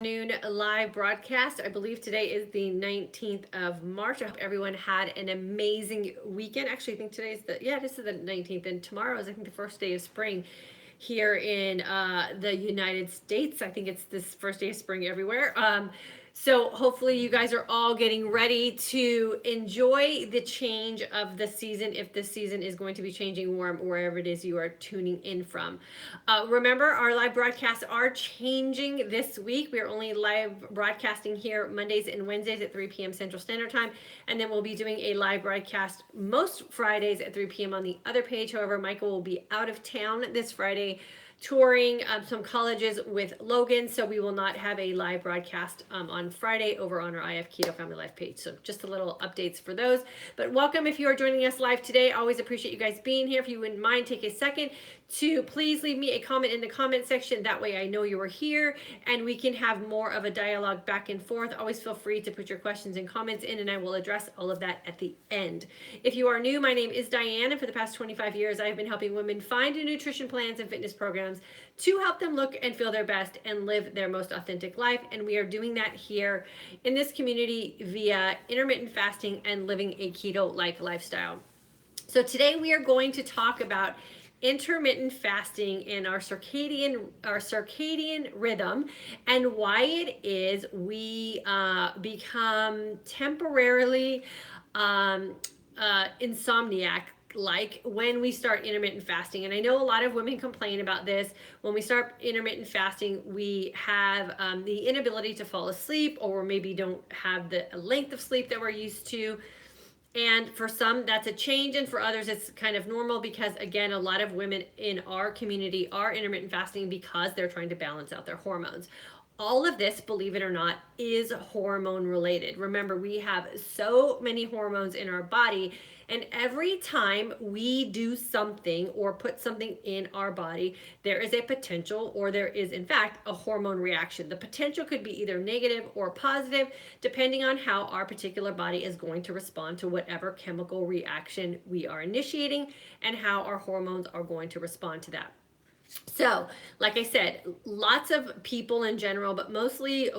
Noon live broadcast. I believe today is the 19th of March. I hope everyone had an amazing weekend. Actually, I think today's this is the 19th, and tomorrow is, I think, the first day of spring here in the United States. I think it's this first day of spring everywhere. So hopefully you guys are all getting ready to enjoy the change of the season, if the season is going to be changing warm wherever it is you are tuning in from. Remember, our live broadcasts are changing this week. We are only live broadcasting here Mondays and Wednesdays at 3 p.m. Central Standard Time, and then we'll be doing a live broadcast most Fridays at 3 p.m. on the other page. However, Michael will be out of town this Friday touring some colleges with Logan, so we will not have a live broadcast on Friday over on our IF Keto Family Life page. So just a little updates for those. But welcome if you are joining us live today. Always appreciate you guys being here. If you wouldn't mind, take a second to please leave me a comment in the comment section. That way I know you are here and we can have more of a dialogue back and forth. Always feel free to put your questions and comments in, and I will address all of that at the end. If you are new, my name is Diane, and for the past 25 years I've been helping women find nutrition plans and fitness programs to help them look and feel their best and live their most authentic life. And we are doing that here in this community via intermittent fasting and living a keto-like lifestyle. So today we are going to talk about intermittent fasting and our circadian rhythm, and why it is we become temporarily insomniac like when we start intermittent fasting. And I know a lot of women complain about this. When we start intermittent fasting, we have the inability to fall asleep, or maybe don't have the length of sleep that we're used to. And for some, that's a change, and for others, it's kind of normal because, again, a lot of women in our community are intermittent fasting because they're trying to balance out their hormones. All of this, believe it or not, is hormone related. Remember, we have so many hormones in our body, and every time we do something or put something in our body, there is a potential, or there is, in fact, a hormone reaction. The potential could be either negative or positive, depending on how our particular body is going to respond to whatever chemical reaction we are initiating, and how our hormones are going to respond to that. So, like I said, lots of people in general, but mostly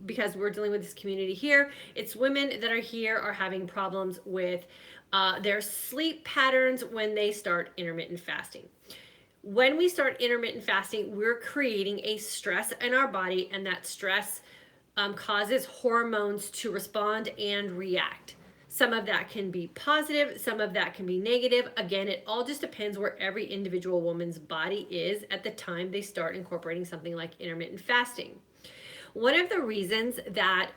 because we're dealing with this community here, it's women that are here are having problems with their sleep patterns when they start intermittent fasting. When we start intermittent fasting, we're creating a stress in our body, and that stress causes hormones to respond and react. Some of that can be positive, some of that can be negative. Again, it all just depends where every individual woman's body is at the time they start incorporating something like intermittent fasting. One of the reasons that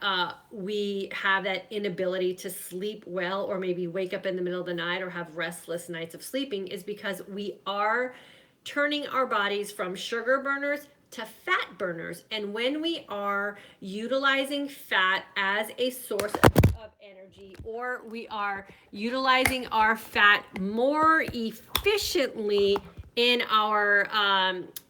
we have that inability to sleep well, or maybe wake up in the middle of the night or have restless nights of sleeping, is because we are turning our bodies from sugar burners to fat burners. And when we are utilizing fat as a source of energy, or we are utilizing our fat more efficiently in our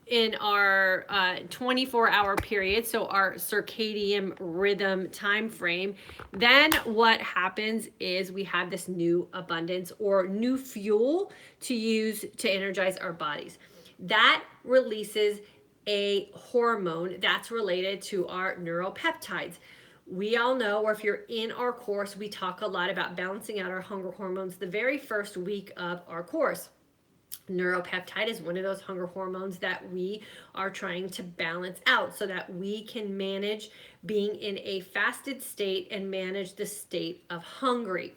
24-hour period, so our circadian rhythm time frame, then what happens is we have this new abundance or new fuel to use to energize our bodies. That releases a hormone that's related to our neuropeptides. We all know, or if you're in our course, we talk a lot about balancing out our hunger hormones the very first week of our course. Neuropeptide is one of those hunger hormones that we are trying to balance out so that we can manage being in a fasted state and manage the state of hungry.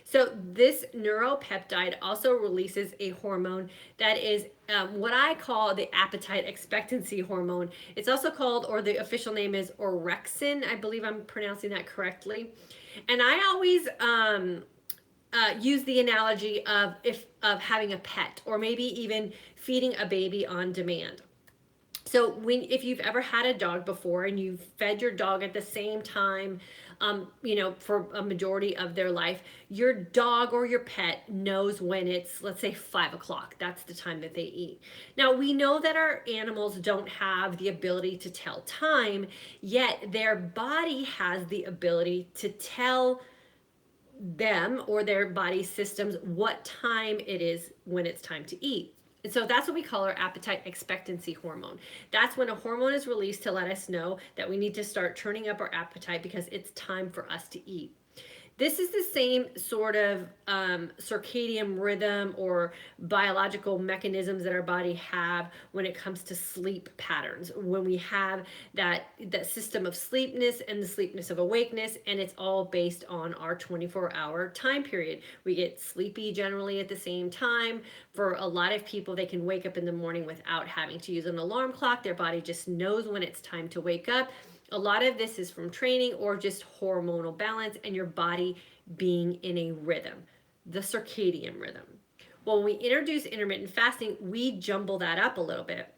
So this neuropeptide also releases a hormone that is what I call the appetite expectancy hormone. It's also called, or the official name is orexin. I believe I'm pronouncing that correctly. And I always use the analogy of having a pet, or maybe even feeding a baby on demand. So if you've ever had a dog before and you've fed your dog at the same time, for a majority of their life, your dog or your pet knows when it's, let's say, 5 o'clock. That's the time that they eat. Now, we know that our animals don't have the ability to tell time, yet their body has the ability to tell them, or their body systems, what time it is when it's time to eat. And so that's what we call our appetite expectancy hormone. That's when a hormone is released to let us know that we need to start turning up our appetite because it's time for us to eat. This is the same sort of circadian rhythm or biological mechanisms that our body have when it comes to sleep patterns. When we have that system of sleepness and the sleepness of awakeness, and it's all based on our 24-hour time period. We get sleepy generally at the same time. For a lot of people, they can wake up in the morning without having to use an alarm clock. Their body just knows when it's time to wake up. A lot of this is from training or just hormonal balance and your body being in a rhythm, the circadian rhythm. Well, when we introduce intermittent fasting, we jumble that up a little bit.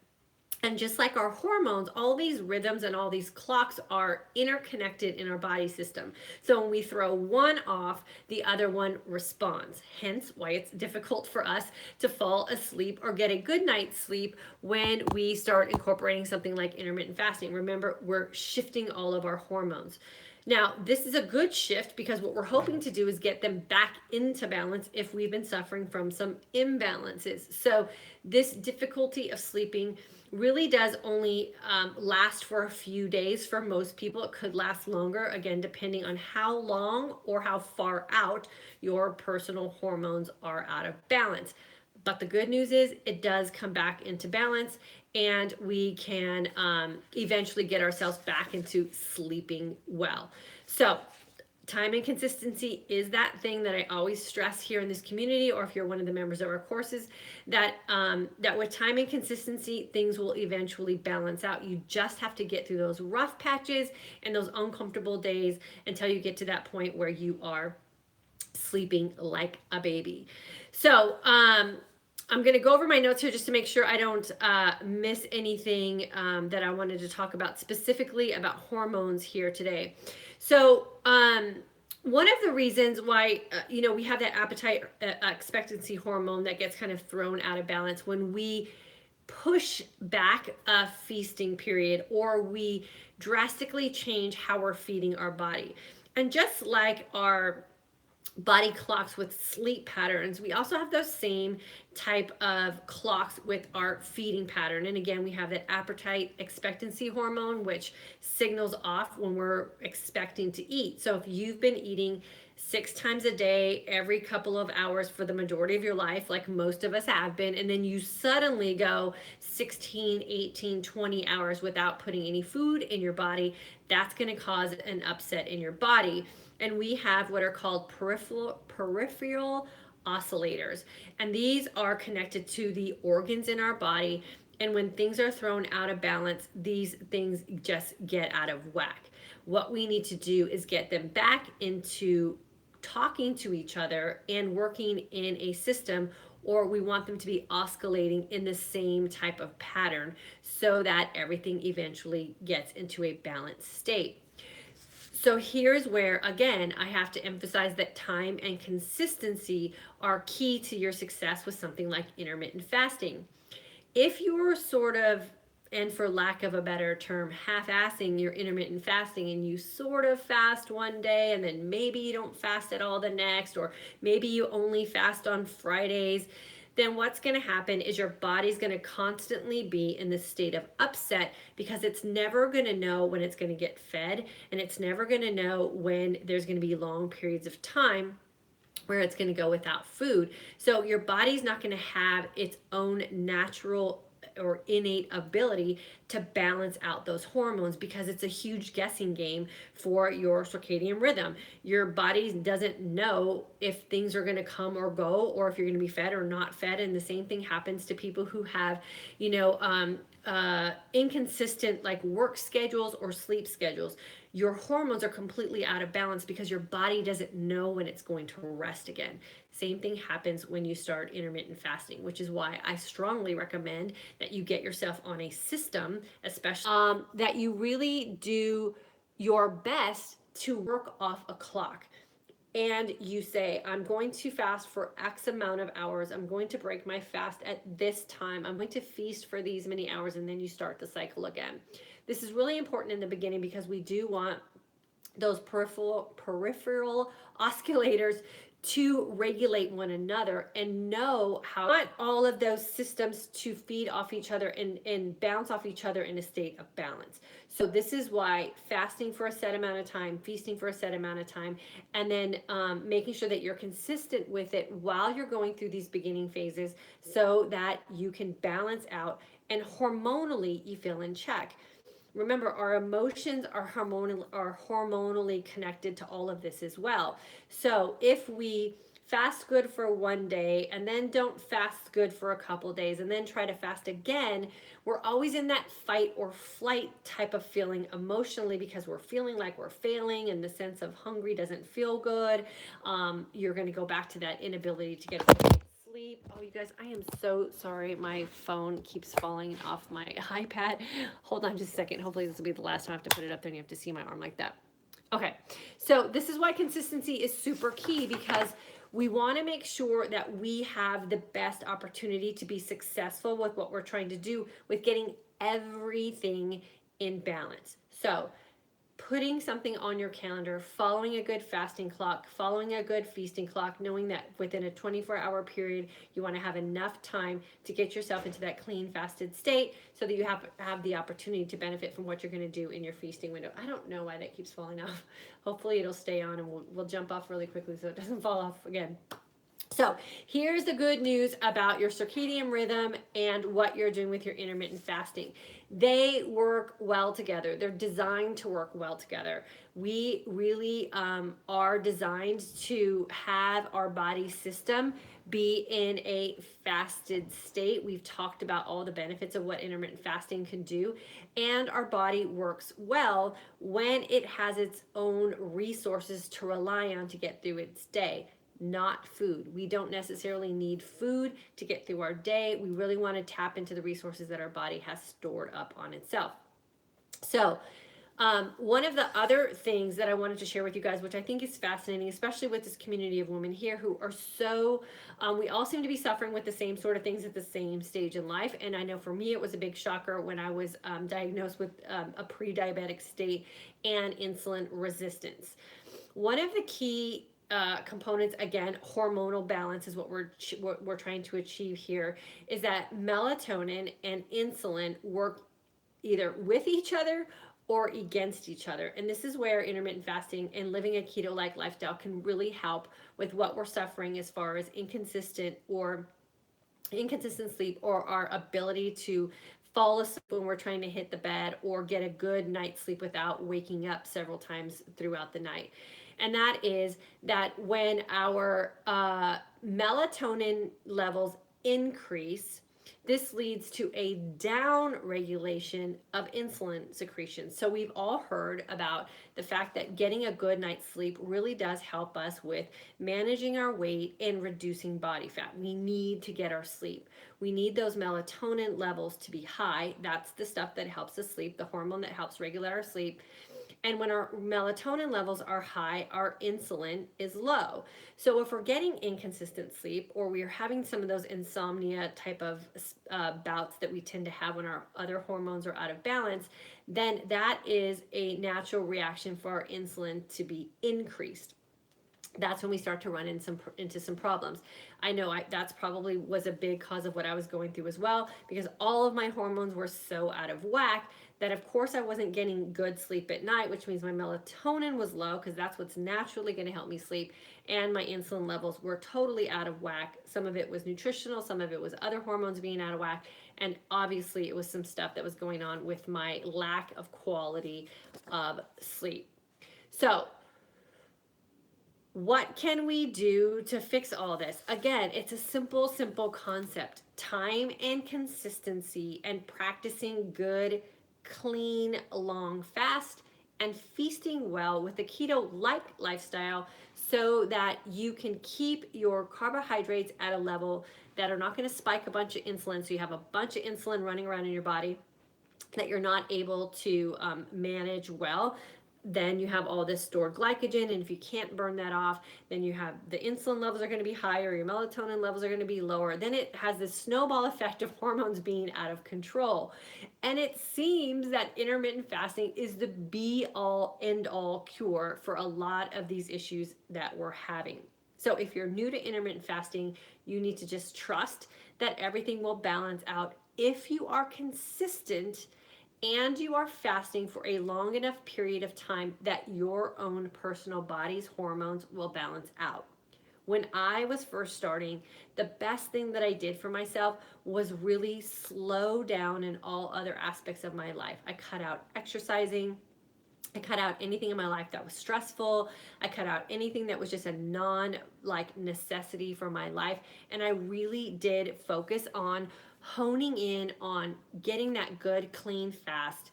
And just like our hormones, all these rhythms and all these clocks are interconnected in our body system. So when we throw one off, the other one responds. Hence why it's difficult for us to fall asleep or get a good night's sleep when we start incorporating something like intermittent fasting. Remember, we're shifting all of our hormones. Now, this is a good shift because what we're hoping to do is get them back into balance if we've been suffering from some imbalances. So this difficulty of sleeping really does only last for a few days for most people. It could last longer, again, depending on how long or how far out your personal hormones are out of balance. But the good news is it does come back into balance and we can eventually get ourselves back into sleeping well. So time and consistency is that thing that I always stress here in this community, or if you're one of the members of our courses, that with time and consistency, things will eventually balance out. You just have to get through those rough patches and those uncomfortable days until you get to that point where you are sleeping like a baby. So I'm going to go over my notes here just to make sure I don't miss anything that I wanted to talk about specifically about hormones here today. So one of the reasons why, we have that appetite expectancy hormone that gets kind of thrown out of balance when we push back a feasting period or we drastically change how we're feeding our body. And just like our body clocks with sleep patterns, we also have those same type of clocks with our feeding pattern. And again, we have that appetite expectancy hormone, which signals off when we're expecting to eat. So if you've been eating 6 times a day, every couple of hours for the majority of your life, like most of us have been, and then you suddenly go 16, 18, 20 hours without putting any food in your body, that's going to cause an upset in your body. And we have what are called peripheral oscillators. And these are connected to the organs in our body. And when things are thrown out of balance, these things just get out of whack. What we need to do is get them back into talking to each other and working in a system, or we want them to be oscillating in the same type of pattern so that everything eventually gets into a balanced state. So here's where, again, I have to emphasize that time and consistency are key to your success with something like intermittent fasting. If you're sort of, and for lack of a better term, half-assing your intermittent fasting and you sort of fast one day and then maybe you don't fast at all the next, or maybe you only fast on Fridays, then what's going to happen is your body's going to constantly be in this state of upset because it's never going to know when it's going to get fed, and it's never going to know when there's going to be long periods of time where it's going to go without food. So your body's not going to have its own natural or innate ability to balance out those hormones because it's a huge guessing game for your circadian rhythm. Your body doesn't know if things are going to come or go, or if you're going to be fed or not fed. And the same thing happens to people who have, inconsistent like work schedules or sleep schedules. Your hormones are completely out of balance because your body doesn't know when it's going to rest again. Same thing happens when you start intermittent fasting, which is why I strongly recommend that you get yourself on a system, especially that you really do your best to work off a clock. And you say, I'm going to fast for X amount of hours. I'm going to break my fast at this time. I'm going to feast for these many hours, and then you start the cycle again. This is really important in the beginning because we do want those peripheral oscillators to regulate one another and know how not all of those systems to feed off each other and bounce off each other in a state of balance. So this is why fasting for a set amount of time, feasting for a set amount of time, and then making sure that you're consistent with it while you're going through these beginning phases so that you can balance out and hormonally you feel in check. Remember, our emotions are hormonally connected to all of this as well. So if we fast good for one day and then don't fast good for a couple days and then try to fast again, we're always in that fight or flight type of feeling emotionally because we're feeling like we're failing and the sense of hungry doesn't feel good. You're going to go back to that inability to get sleep. Oh, you guys, I am so sorry. My phone keeps falling off my iPad. Hold on just a second. Hopefully this will be the last time I have to put it up there and you have to see my arm like that. Okay, so this is why consistency is super key, because we want to make sure that we have the best opportunity to be successful with what we're trying to do with getting everything in balance. So putting something on your calendar, following a good fasting clock, following a good feasting clock, knowing that within a 24-hour period, you want to have enough time to get yourself into that clean fasted state so that you have the opportunity to benefit from what you're going to do in your feasting window. I don't know why that keeps falling off. Hopefully it'll stay on and we'll jump off really quickly so it doesn't fall off again. So here's the good news about your circadian rhythm and what you're doing with your intermittent fasting. They work well together. They're designed to work well together. We really are designed to have our body system be in a fasted state. We've talked about all the benefits of what intermittent fasting can do, and our body works well when it has its own resources to rely on to get through its day. Not food. We don't necessarily need food to get through our day. We really want to tap into the resources that our body has stored up on itself. So one of the other things that I wanted to share with you guys, which I think is fascinating, especially with this community of women here who are so, we all seem to be suffering with the same sort of things at the same stage in life. And I know for me, it was a big shocker when I was diagnosed with a pre-diabetic state and insulin resistance. One of the key components, again, hormonal balance is what we're trying to achieve here, is that melatonin and insulin work either with each other or against each other. And this is where intermittent fasting and living a keto-like lifestyle can really help with what we're suffering as far as inconsistent sleep, or our ability to fall asleep when we're trying to hit the bed, or get a good night's sleep without waking up several times throughout the night. And that is that when our melatonin levels increase, this leads to a down regulation of insulin secretion. So we've all heard about the fact that getting a good night's sleep really does help us with managing our weight and reducing body fat. We need to get our sleep. We need those melatonin levels to be high. That's the stuff that helps us sleep, the hormone that helps regulate our sleep. And when our melatonin levels are high, our insulin is low. So if we're getting inconsistent sleep, or we're having some of those insomnia type of bouts that we tend to have when our other hormones are out of balance, then that is a natural reaction for our insulin to be increased. That's when we start to run into some problems. I know that's probably was a big cause of what I was going through as well, because all of my hormones were so out of whack that of course I wasn't getting good sleep at night, which means my melatonin was low, because that's what's naturally going to help me sleep, and my insulin levels were totally out of whack. Some of it was nutritional, some of it was other hormones being out of whack, and obviously it was some stuff that was going on with my lack of quality of sleep. So what can we do to fix all this? Again, it's a simple concept. Time and consistency, and practicing good, clean, long fast, and feasting well with a keto-like lifestyle so that you can keep your carbohydrates at a level that are not going to spike a bunch of insulin, so you have a bunch of insulin running around in your body that you're not able to manage well. Then you have all this stored glycogen, and if you can't burn that off, then you have the insulin levels are going to be higher, your melatonin levels are going to be lower. Then it has this snowball effect of hormones being out of control. And it seems that intermittent fasting is the be all end all cure for a lot of these issues that we're having. So if you're new to intermittent fasting, you need to just trust that everything will balance out if you are consistent and you are fasting for a long enough period of time that your own personal body's hormones will balance out. When I was first starting, the best thing that I did for myself was really slow down in all other aspects of my life. I cut out exercising. I cut out anything in my life that was stressful. I cut out anything that was just a non necessity for my life. And I really did focus on honing in on getting that good, clean fast,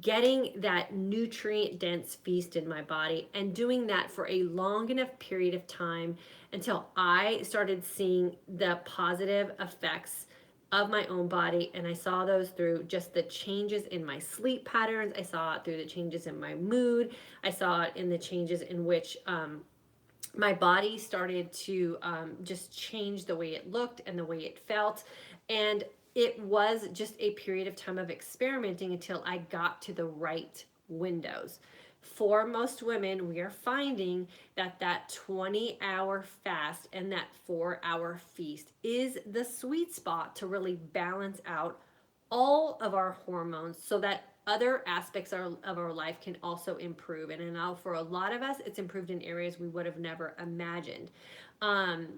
getting that nutrient dense feast in my body, and doing that for a long enough period of time until I started seeing the positive effects of my own body. And I saw those through just the changes in my sleep patterns. I saw it through the changes in my mood. I saw it in the changes in which my body started to just change the way it looked and the way it felt. And it was just a period of time of experimenting until I got to the right windows. For most women, we are finding that that 20-hour fast and that 4-hour feast is the sweet spot to really balance out all of our hormones so that other aspects of our life can also improve. And I know for a lot of us, it's improved in areas we would have never imagined. Um,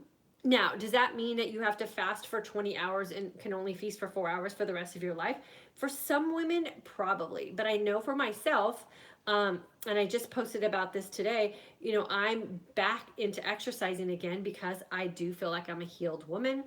Now, does that mean that you have to fast for 20 hours and can only feast for 4 hours for the rest of your life? For some women, probably. But I know for myself, and I just posted about this today, I'm back into exercising again because I do feel like I'm a healed woman.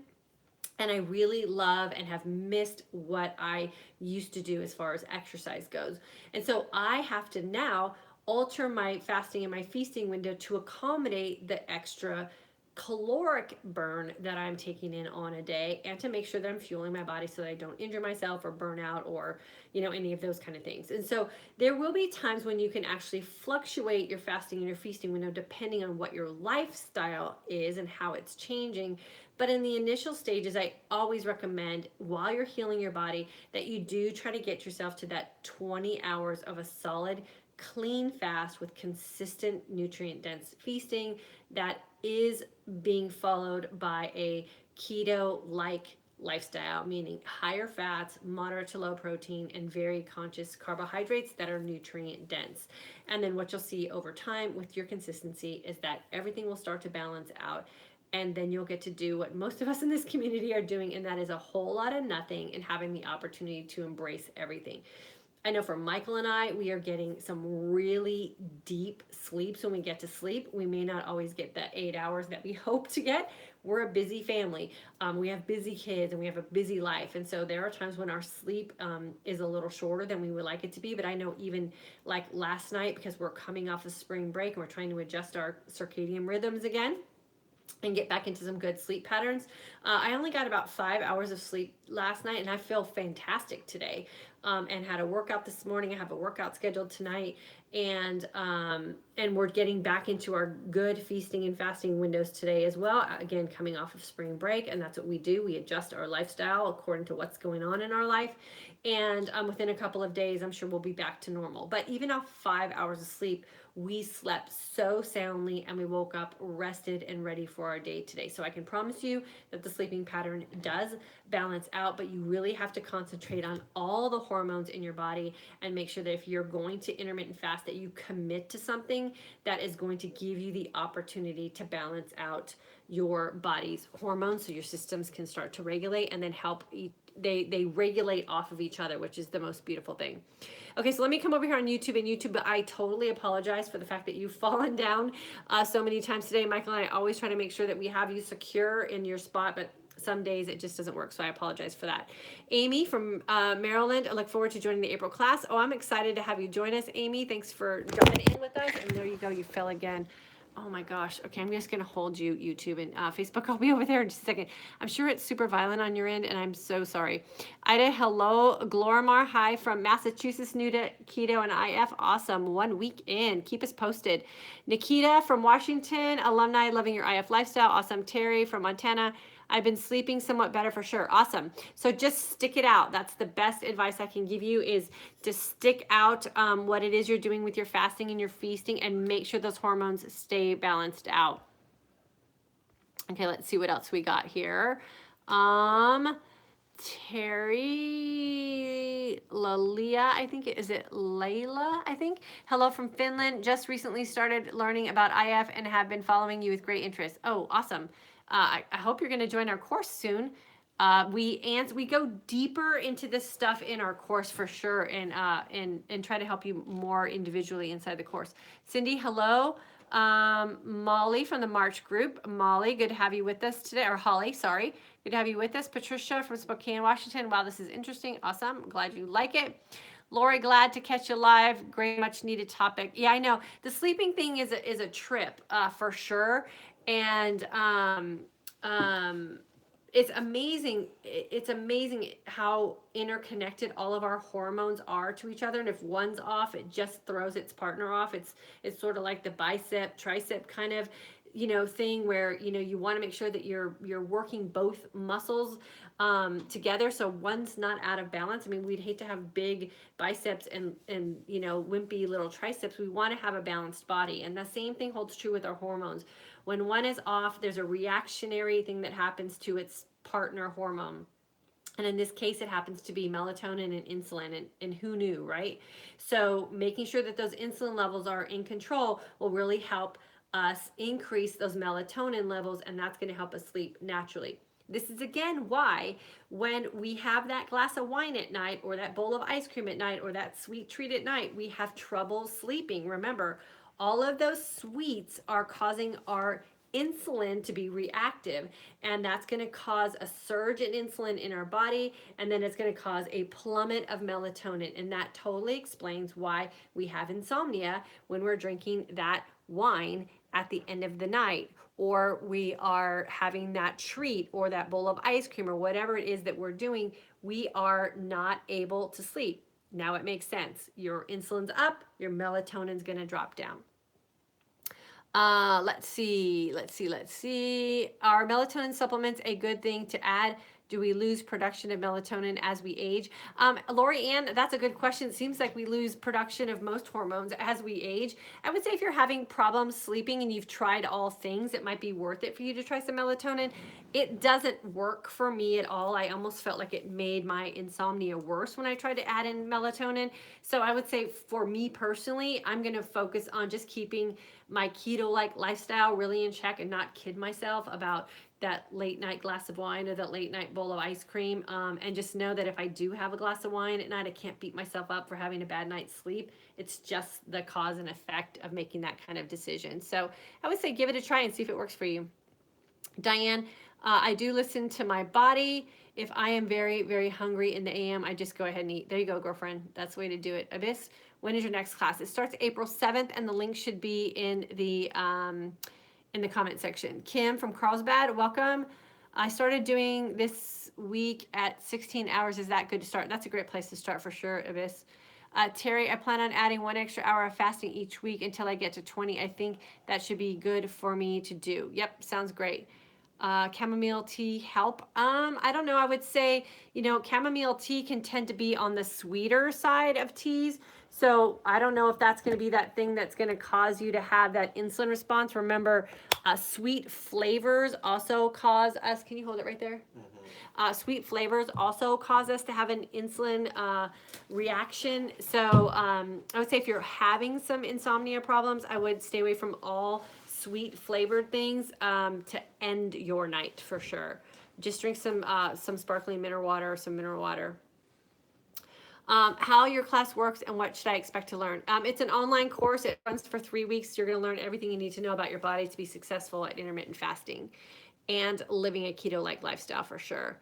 And I really love and have missed what I used to do as far as exercise goes. And so I have to now alter my fasting and my feasting window to accommodate the extra caloric burn that I'm taking in on a day, and to make sure that I'm fueling my body so that I don't injure myself or burn out or any of those kind of things. And so there will be times when you can actually fluctuate your fasting and your feasting window depending on what your lifestyle is and how it's changing. But in the initial stages, I always recommend, while you're healing your body, that you do try to get yourself to that 20 hours of a solid, clean fast with consistent nutrient dense feasting that is being followed by a keto like lifestyle, meaning higher fats, moderate to low protein, and very conscious carbohydrates that are nutrient dense. And then what you'll see over time with your consistency is that everything will start to balance out. And then you'll get to do what most of us in this community are doing, and that is a whole lot of nothing and having the opportunity to embrace everything. I know for Michael and I, we are getting some really deep sleeps when we get to sleep. We may not always get the 8 hours that we hope to get. We're a busy family. We have busy kids and we have a busy life. And so there are times when our sleep is a little shorter than we would like it to be. But I know even like last night, because we're coming off of spring break and we're trying to adjust our circadian rhythms again and get back into some good sleep patterns. I only got about 5 hours of sleep last night, and I feel fantastic today. And had a workout this morning. I have a workout scheduled tonight, and we're getting back into our good feasting and fasting windows today as well. Again, coming off of spring break, and that's what we do. We adjust our lifestyle according to what's going on in our life. And within a couple of days, I'm sure we'll be back to normal. But even off 5 hours of sleep, we slept so soundly and we woke up rested and ready for our day today. So I can promise you that the sleeping pattern does balance out, but you really have to concentrate on all the hormones in your body and make sure that if you're going to intermittent fast, that you commit to something that is going to give you the opportunity to balance out your body's hormones so your systems can start to regulate and then help they regulate off of each other, which is the most beautiful thing. Okay, so let me come over here on YouTube. And YouTube, I totally apologize for the fact that you've fallen down so many times today. Michael and I always try to make sure that we have you secure in your spot, but some days it just doesn't work, so I apologize for that. Amy from Maryland, I look forward to joining the April class. Oh, I'm excited to have you join us, Amy. Thanks for jumping in with us. And there you go, you fell again. Oh my gosh. Okay, I'm just going to hold you, YouTube, and Facebook. I'll be over there in just a second. I'm sure it's super violent on your end, and I'm so sorry. Ida, hello. Glorimar, hi from Massachusetts, new to keto and IF. Awesome. 1 week in. Keep us posted. Nikita from Washington, alumni, loving your IF lifestyle. Awesome. Terry from Montana. I've been sleeping somewhat better for sure. Awesome. So just stick it out. That's the best advice I can give you, is to stick out what it is you're doing with your fasting and your feasting, and make sure those hormones stay balanced out. Okay, let's see what else we got here. Terry Lalia, I think is it Layla? I think. Hello from Finland. Just recently started learning about IF and have been following you with great interest. Oh, awesome. I hope you're going to join our course soon. We go deeper into this stuff in our course for sure, and try to help you more individually inside the course. Cindy, hello. Molly from the March group. Molly, good to have you with us today. Or Holly, sorry. Good to have you with us. Patricia from Spokane, Washington. Wow, this is interesting. Awesome. Glad you like it. Lori, glad to catch you live. Great, much needed topic. Yeah, I know. The sleeping thing is a trip for sure. And it's amazing. It's amazing how interconnected all of our hormones are to each other. And if one's off, it just throws its partner off. It's sort of like the bicep, tricep kind of, thing where, you want to make sure that you're working both muscles together. So one's not out of balance. I mean, we'd hate to have big biceps and wimpy little triceps. We want to have a balanced body. And the same thing holds true with our hormones. When one is off, there's a reactionary thing that happens to its partner hormone. And in this case, it happens to be melatonin and insulin, and who knew, right? So making sure that those insulin levels are in control will really help us increase those melatonin levels, and that's going to help us sleep naturally. This is again why when we have that glass of wine at night, or that bowl of ice cream at night, or that sweet treat at night, we have trouble sleeping. Remember, all of those sweets are causing our insulin to be reactive, and that's going to cause a surge in insulin in our body, and then it's going to cause a plummet of melatonin, and that totally explains why we have insomnia when we're drinking that wine at the end of the night, or we are having that treat or that bowl of ice cream or whatever it is that we're doing. We are not able to sleep. Now it makes sense. Your insulin's up, your melatonin's going to drop down. Let's see. Are melatonin supplements a good thing to add? Do we lose production of melatonin as we age? Lori Ann, that's a good question. It seems like we lose production of most hormones as we age. I would say if you're having problems sleeping and you've tried all things, it might be worth it for you to try some melatonin. It doesn't work for me at all. I almost felt like it made my insomnia worse when I tried to add in melatonin. So I would say for me personally, I'm going to focus on just keeping my keto-like lifestyle really in check and not kid myself about that late night glass of wine or that late night bowl of ice cream, and just know that if I do have a glass of wine at night, I can't beat myself up for having a bad night's sleep. It's just the cause and effect of making that kind of decision. So I would say give it a try and see if it works for you. Diane, I do listen to my body. If I am very, very hungry in the AM, I just go ahead and eat. There you go, girlfriend. That's the way to do it. Abyss, when is your next class? It starts April 7th, and the link should be in the comment section. Kim from Carlsbad, welcome. I started doing this week at 16 hours. Is that good to start? That's a great place to start for sure, Abyss. Terry, I plan on adding 1 extra hour of fasting each week until I get to 20. I think that should be good for me to do. Yep, sounds great. Chamomile tea help? I don't know. I would say, chamomile tea can tend to be on the sweeter side of teas. So I don't know if that's going to be that thing that's going to cause you to have that insulin response. Remember, sweet flavors also cause us, can you hold it right there? Mm-hmm. Sweet flavors also cause us to have an insulin reaction. So I would say if you're having some insomnia problems, I would stay away from all sweet flavored things to end your night for sure. Just drink some sparkling mineral water or some mineral water. How your class works and what should I expect to learn? It's an online course. It runs for 3 weeks. You're going to learn everything you need to know about your body to be successful at intermittent fasting and living a keto-like lifestyle for sure.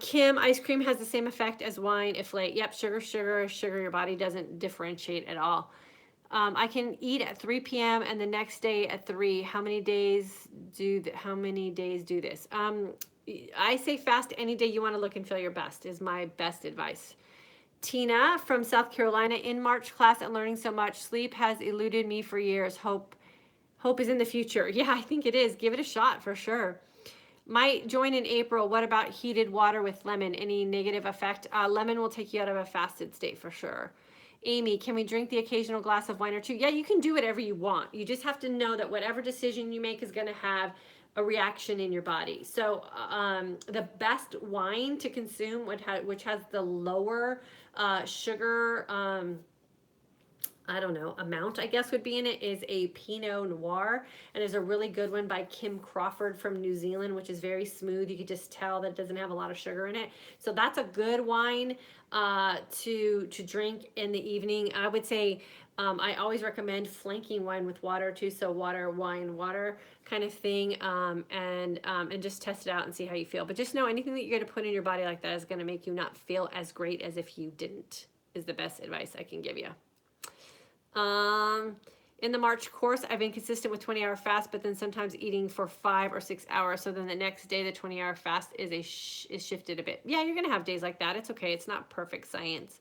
Kim, ice cream has the same effect as wine if late. Yep, sugar. Your body doesn't differentiate at all. I can eat at 3 p.m. and the next day at 3. How many days do this? I say fast any day you want to look and feel your best is my best advice. Tina from South Carolina, in March class and learning so much. Sleep has eluded me for years. Hope is in the future. Yeah, I think it is. Give it a shot for sure. Might join in April. What about heated water with lemon? Any negative effect? Lemon will take you out of a fasted state for sure. Amy, can we drink the occasional glass of wine or two? Yeah, you can do whatever you want. You just have to know that whatever decision you make is going to have a reaction in your body. So the best wine to consume, which has the lower sugar, I don't know, amount, I guess would be in it, is a Pinot Noir. And there's a really good one by Kim Crawford from New Zealand, which is very smooth. You can just tell that it doesn't have a lot of sugar in it. So that's a good wine to drink in the evening. I would say I always recommend flanking wine with water too. So water, wine, water kind of thing, and just test it out and see how you feel. But just know anything that you're going to put in your body like that is going to make you not feel as great as if you didn't, is the best advice I can give you. In the March course, I've been consistent with 20-hour fast, but then sometimes eating for 5 or 6 hours. So then the next day, the 20-hour fast is shifted a bit. Yeah, you're gonna have days like that. It's okay. It's not perfect science.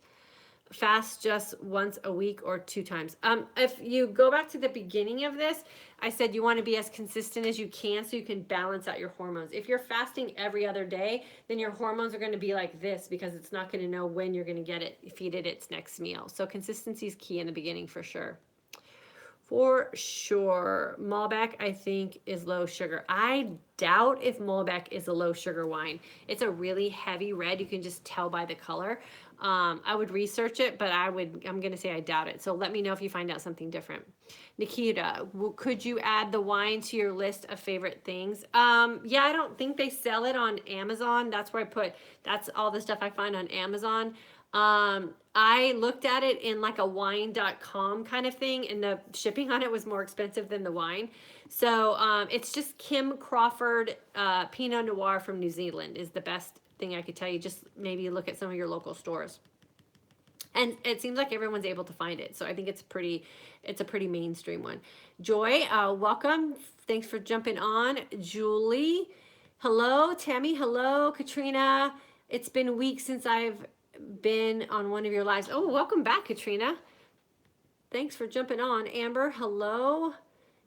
Fast just once a week or 2 times. If you go back to the beginning of this, I said you want to be as consistent as you can so you can balance out your hormones. If you're fasting every other day, then your hormones are going to be like this because it's not going to know when you're going to get it, feed it its next meal. So consistency is key in the beginning for sure. For sure. Malbec, I think, is low sugar. I doubt if Malbec is a low sugar wine. It's a really heavy red. You can just tell by the color. I would research it, but I'm going to say I doubt it. So let me know if you find out something different. Nikita, could you add the wine to your list of favorite things? Yeah, I don't think they sell it on Amazon. That's where that's all the stuff I find on Amazon. I looked at it in like a wine.com kind of thing, and the shipping on it was more expensive than the wine. So it's just Kim Crawford Pinot Noir from New Zealand is the best thing I could tell you. Just maybe look at some of your local stores. And it seems like everyone's able to find it. So I think it's a pretty mainstream one. Joy, welcome. Thanks for jumping on. Julie, hello. Tammy, hello. Katrina, it's been weeks since I've been on one of your lives. Oh, welcome back, Katrina. Thanks for jumping on. Amber, hello.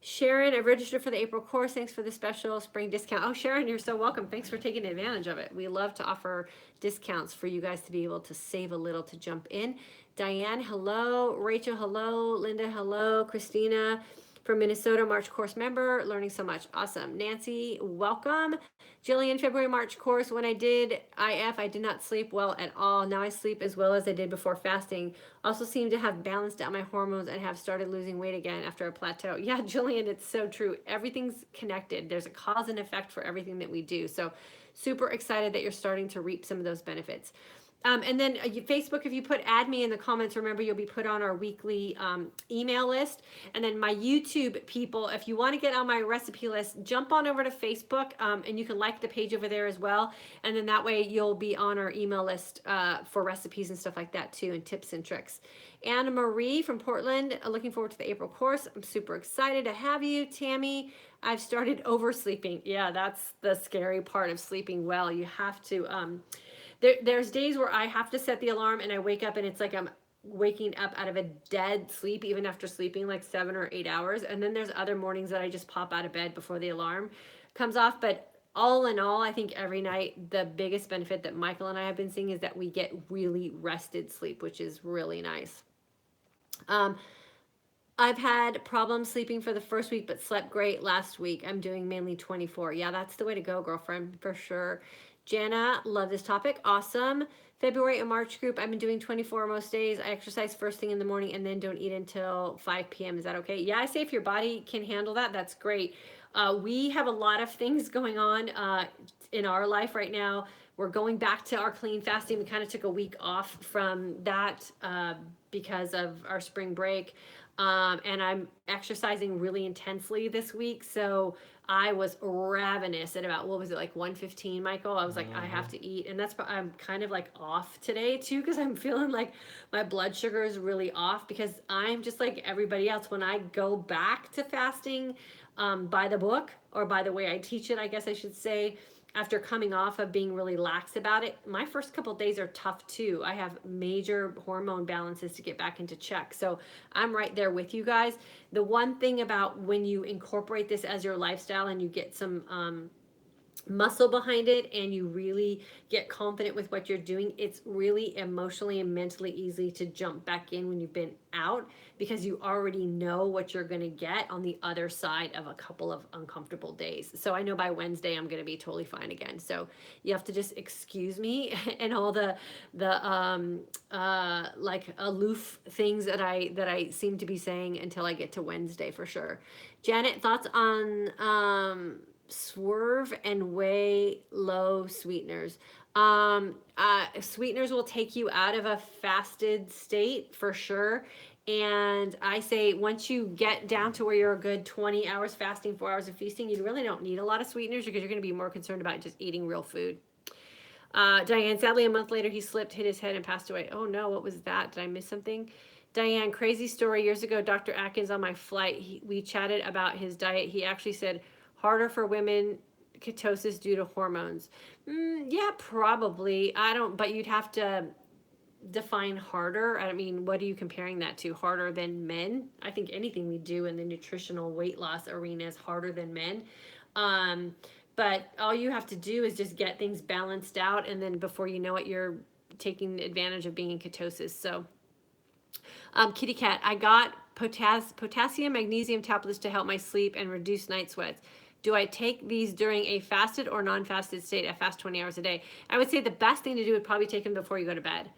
Sharon, I registered for the April course. Thanks for the special spring discount. Oh, Sharon, you're so welcome. Thanks for taking advantage of it. We love to offer discounts for you guys to be able to save a little to jump in. Diane, hello. Rachel, hello. Linda, hello. Christina from Minnesota, March course member, learning so much. Awesome. Nancy, welcome. Jillian, February, March course. When I did IF, I did not sleep well at all. Now I sleep as well as I did before fasting. Also seem to have balanced out my hormones and have started losing weight again after a plateau. Yeah, Jillian, it's so true. Everything's connected. There's a cause and effect for everything that we do. So super excited that you're starting to reap some of those benefits. And then Facebook, if you add me in the comments, remember you'll be put on our weekly email list. And then my YouTube people, if you want to get on my recipe list, jump on over to Facebook and you can like the page over there as well. And then that way you'll be on our email list for recipes and stuff like that too, and tips and tricks. Anna Marie from Portland, looking forward to the April course. I'm super excited to have you. Tammy, I've started oversleeping. Yeah, that's the scary part of sleeping well. You have to... There's days where I have to set the alarm and I wake up and it's like I'm waking up out of a dead sleep even after sleeping like 7 or 8 hours. And then there's other mornings that I just pop out of bed before the alarm comes off. But all in all, I think every night the biggest benefit that Michael and I have been seeing is that we get really rested sleep, which is really nice. I've had problems sleeping for the first week but slept great last week. I'm doing mainly 24. Yeah, that's the way to go, girlfriend, for sure. Jana, love this topic. Awesome. February and March group, I've been doing 24 most days. I exercise first thing in the morning and then don't eat until 5 p.m. Is that okay? Yeah, I say if your body can handle that, that's great. We have a lot of things going on in our life right now. We're going back to our clean fasting. We kind of took a week off from that because of our spring break. And I'm exercising really intensely this week. So I was ravenous at about, what was it, like 1:15, Michael? I was like, I have to eat. And I'm kind of like off today too, because I'm feeling like my blood sugar is really off, because I'm just like everybody else. When I go back to fasting by the book, or by the way I teach it, I guess I should say, after coming off of being really lax about it, my first couple days are tough too. I have major hormone balances to get back into check. So I'm right there with you guys. The one thing about when you incorporate this as your lifestyle and you get some muscle behind it and you really get confident with what you're doing, it's really emotionally and mentally easy to jump back in when you've been out, because you already know what you're going to get on the other side of a couple of uncomfortable days. So I know by Wednesday I'm going to be totally fine again. So you have to just excuse me and all the like aloof things that I seem to be saying until I get to Wednesday for sure. Janet, thoughts on swerve and weigh low sweeteners? Sweeteners will take you out of a fasted state for sure. And I say once you get down to where you're a good 20 hours fasting, 4 hours of feasting, you really don't need a lot of sweeteners because you're going to be more concerned about just eating real food. Diane, sadly, a month later, he slipped, hit his head, and passed away. Oh no, what was that? Did I miss something? Diane, crazy story. Years ago, Dr. Atkins on my flight, we chatted about his diet. He actually said, harder for women, ketosis due to hormones. Yeah, probably. I don't, but you'd have to define harder. I mean, what are you comparing that to? Harder than men? I think anything we do in the nutritional weight loss arena is harder than men. Um, but all you have to do is just get things balanced out, and then before you know it, you're taking advantage of being in ketosis. So, Kitty Cat, I got potassium magnesium tablets to help my sleep and reduce night sweats. Do I take these during a fasted or non-fasted state? I fast 20 hours a day. I would say the best thing to do would probably take them before you go to bed.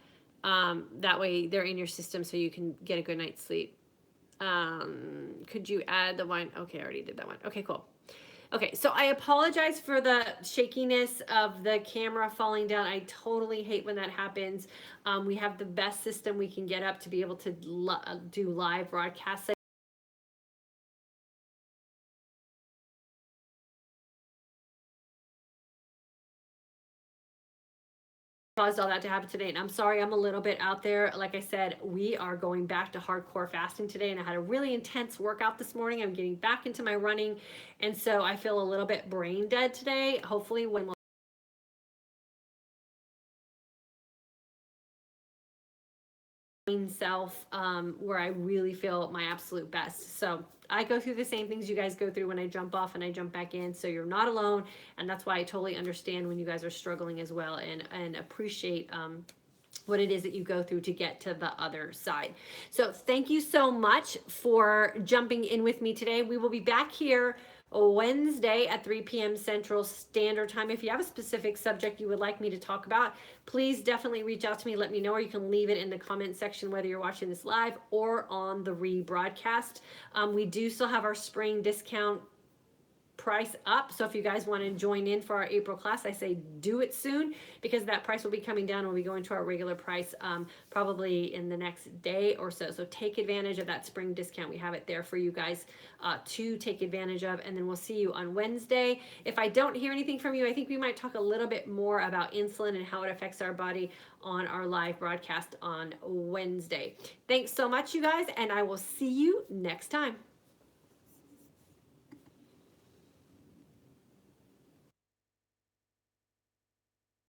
That way they're in your system so you can get a good night's sleep. Could you add the wine? Okay, I already did that one. Okay, cool. Okay, so I apologize for the shakiness of the camera falling down. I totally hate when that happens. We have the best system we can get up to be able to do live broadcasts. Caused all that to happen today, and I'm sorry I'm a little bit out there. Like I said, we are going back to hardcore fasting today, and I had a really intense workout this morning. I'm getting back into my running, and so I feel a little bit brain dead today. Hopefully when self, where I really feel my absolute best. So I go through the same things you guys go through when I jump off and I jump back in. So you're not alone, and that's why I totally understand when you guys are struggling as well, and appreciate what it is that you go through to get to the other side. So thank you so much for jumping in with me today. We will be back here Wednesday at 3 p.m. Central Standard Time. If you have a specific subject you would like me to talk about, please definitely reach out to me. Let me know, or you can leave it in the comment section, whether you're watching this live or on the rebroadcast. We do still have our spring discount price up. So if you guys want to join in for our April class, I say do it soon, because that price will be coming down. We'll be going to our regular price probably in the next day or so. So take advantage of that spring discount. We have it there for you guys to take advantage of. And then we'll see you on Wednesday. If I don't hear anything from you, I think we might talk a little bit more about insulin and how it affects our body on our live broadcast on Wednesday. Thanks so much, you guys, and I will see you next time.